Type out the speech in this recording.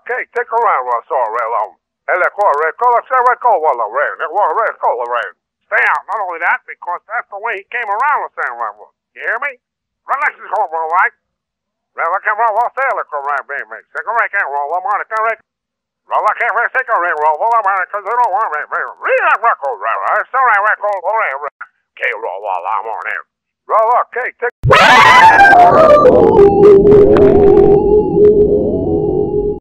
Okay, take around, Roll. Stay out. Not only that, because that's the way he came around with San Rambo. You hear me? Relax is home, all right? Well, I can't roll, stay like a rat, baby. Cigarette can't roll, I'm on a cigarette. Roll, I can't really cigarette roll, I'm on it, because they don't want me. Read that record, right? So that record, all right. Okay, roll, I'm on it. Roll, okay, take.